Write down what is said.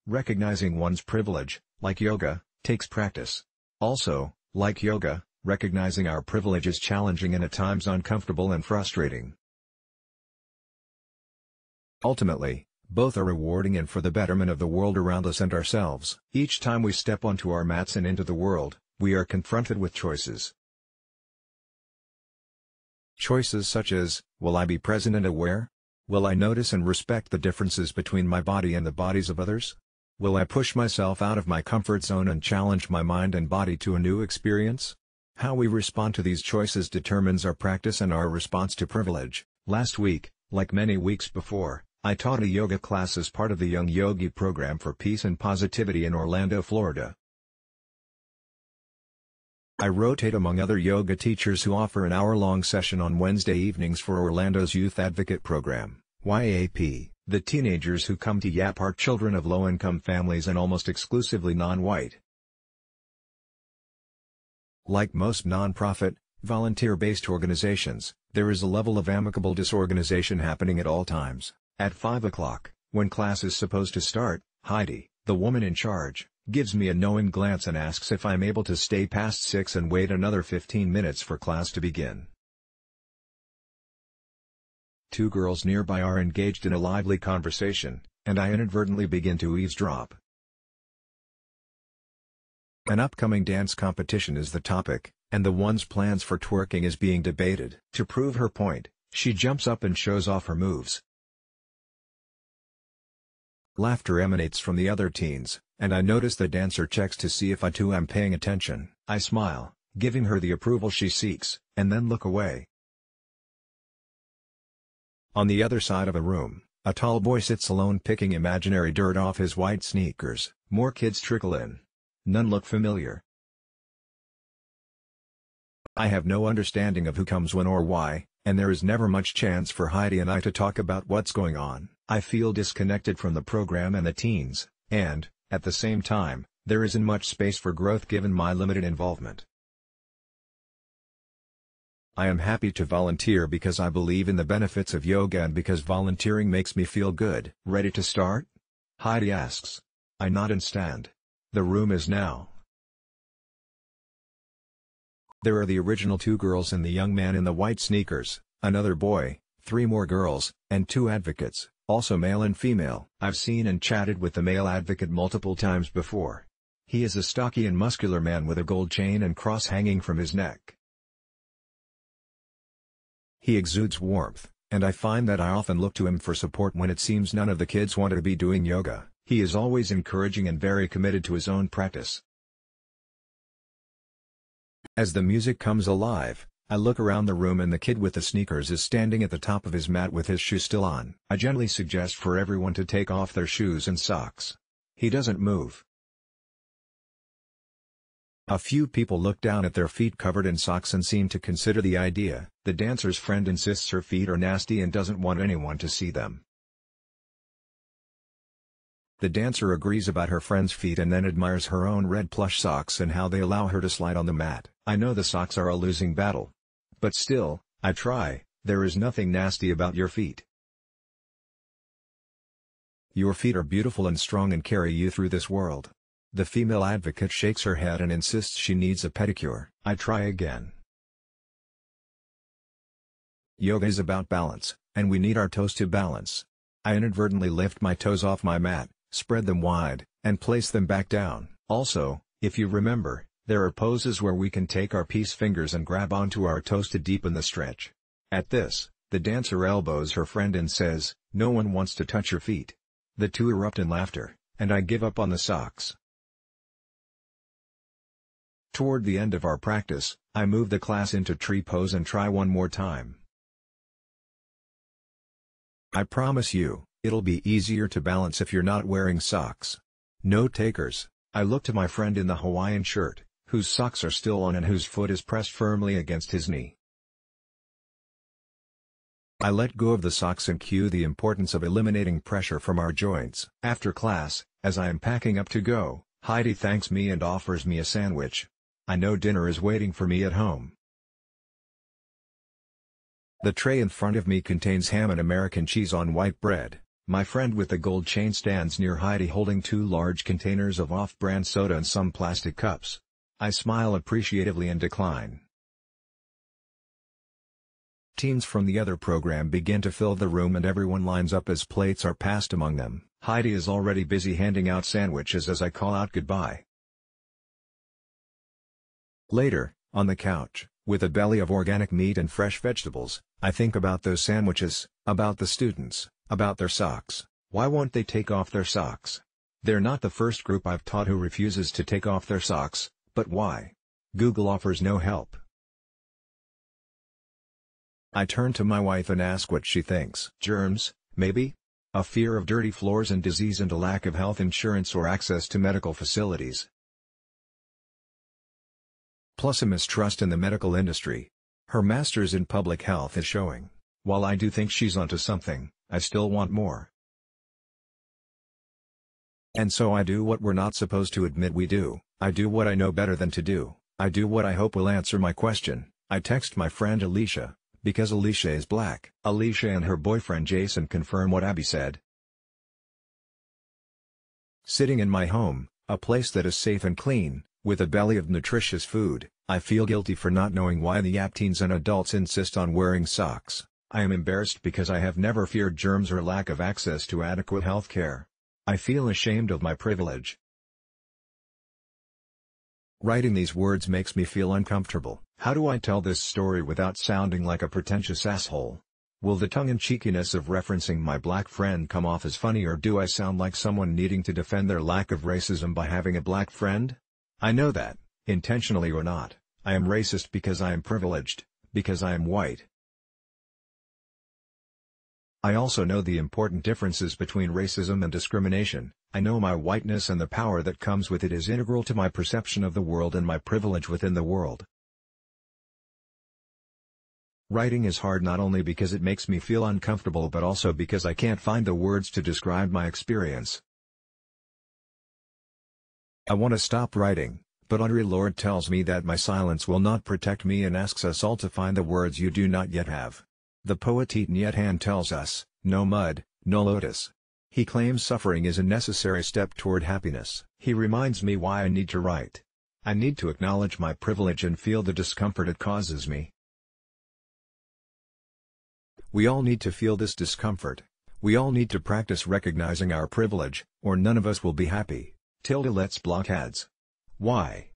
Recognizing one's privilege, like yoga, takes practice. Also, like yoga, recognizing our privilege is challenging and at times uncomfortable and frustrating. Ultimately, both are rewarding and for the betterment of the world around us and ourselves. Each time we step onto our mats and into the world, we are confronted with choices. Choices such as, will I be present and aware? Will I notice and respect the differences between my body and the bodies of others? Will I push myself out of my comfort zone and challenge my mind and body to a new experience? How we respond to these choices determines our practice and our response to privilege. Last week, like many weeks before, I taught a yoga class as part of the Young Yogi program for peace and positivity in Orlando, Florida. I rotate among other yoga teachers who offer an hour-long session on Wednesday evenings for Orlando's Youth Advocate Program, YAP. The teenagers who come to YAP are children of low-income families and almost exclusively non-white. Like most non-profit, volunteer-based organizations, there is a level of amicable disorganization happening at all times. At 5 o'clock, when class is supposed to start, Heidi, the woman in charge, gives me a knowing glance and asks if I'm able to stay past 6 and wait another 15 minutes for class to begin. Two girls nearby are engaged in a lively conversation, and I inadvertently begin to eavesdrop. An upcoming dance competition is the topic, and the one's plans for twerking is being debated. To prove her point, she jumps up and shows off her moves. Laughter emanates from the other teens, and I notice the dancer checks to see if I too am paying attention. I smile, giving her the approval she seeks, and then look away. On the other side of a room, a tall boy sits alone picking imaginary dirt off his white sneakers. More kids trickle in. None look familiar. I have no understanding of who comes when or why, and there is never much chance for Heidi and I to talk about what's going on. I feel disconnected from the program and the teens, and, at the same time, there isn't much space for growth given my limited involvement. I am happy to volunteer because I believe in the benefits of yoga and because volunteering makes me feel good. Ready to start? Heidi asks. I nod and stand. The room is now. There are the original two girls and the young man in the white sneakers, another boy, 3 more girls, and 2 advocates, also male and female. I've seen and chatted with the male advocate multiple times before. He is a stocky and muscular man with a gold chain and cross hanging from his neck. He exudes warmth, and I find that I often look to him for support when it seems none of the kids want to be doing yoga. He is always encouraging and very committed to his own practice. As the music comes alive, I look around the room and the kid with the sneakers is standing at the top of his mat with his shoes still on. I gently suggest for everyone to take off their shoes and socks. He doesn't move. A few people look down at their feet covered in socks and seem to consider the idea. The dancer's friend insists her feet are nasty and doesn't want anyone to see them. The dancer agrees about her friend's feet and then admires her own red plush socks and how they allow her to slide on the mat. I know the socks are a losing battle. But still, I try. There is nothing nasty about your feet. Your feet are beautiful and strong and carry you through this world. The female advocate shakes her head and insists she needs a pedicure. I try again. Yoga is about balance, and we need our toes to balance. I inadvertently lift my toes off my mat, spread them wide, and place them back down. Also, if you remember, there are poses where we can take our peace fingers and grab onto our toes to deepen the stretch. At this, the dancer elbows her friend and says, "No one wants to touch your feet." The two erupt in laughter, and I give up on the socks. Toward the end of our practice, I move the class into tree pose and try one more time. I promise you, it'll be easier to balance if you're not wearing socks. No takers. I look to my friend in the Hawaiian shirt, whose socks are still on and whose foot is pressed firmly against his knee. I let go of the socks and cue the importance of eliminating pressure from our joints. After class, as I am packing up to go, Heidi thanks me and offers me a sandwich. I know dinner is waiting for me at home. The tray in front of me contains ham and American cheese on white bread, My friend with the gold chain stands near Heidi holding 2 large containers of off-brand soda and some plastic cups. I smile appreciatively and decline. Teens from the other program begin to fill the room and everyone lines up as plates are passed among them. Heidi is already busy handing out sandwiches as I call out goodbye. Later, on the couch, with a belly of organic meat and fresh vegetables, I think about those sandwiches, about the students, about their socks. Why won't they take off their socks? They're not the first group I've taught who refuses to take off their socks, but why? Google offers no help. I turn to my wife and ask what she thinks. Germs, maybe? A fear of dirty floors and disease and a lack of health insurance or access to medical facilities. Plus a mistrust in the medical industry. Her master's in public health is showing. While I do think she's onto something, I still want more. And so I do what we're not supposed to admit we do. I do what I know better than to do. I do what I hope will answer my question. I text my friend Alicia, because Alicia is black. Alicia and her boyfriend Jason confirm what Abby said. Sitting in my home, a place that is safe and clean, with a belly of nutritious food, I feel guilty for not knowing why the app teens and adults insist on wearing socks. I am embarrassed because I have never feared germs or lack of access to adequate health care. I feel ashamed of my privilege. Writing these words makes me feel uncomfortable. How do I tell this story without sounding like a pretentious asshole? Will the tongue-in-cheekiness of referencing my black friend come off as funny, or do I sound like someone needing to defend their lack of racism by having a black friend? I know that, intentionally or not, I am racist because I am privileged, because I am white. I also know the important differences between racism and discrimination. I know my whiteness and the power that comes with it is integral to my perception of the world and my privilege within the world. Writing is hard not only because it makes me feel uncomfortable but also because I can't find the words to describe my experience. I want to stop writing, but Audre Lorde tells me that my silence will not protect me and asks us all to find the words you do not yet have. The poet Thich Nhat Hanh tells us, no mud, no lotus. He claims suffering is a necessary step toward happiness. He reminds me why I need to write. I need to acknowledge my privilege and feel the discomfort it causes me. We all need to feel this discomfort. We all need to practice recognizing our privilege, or none of us will be happy. Let's block ads. Why?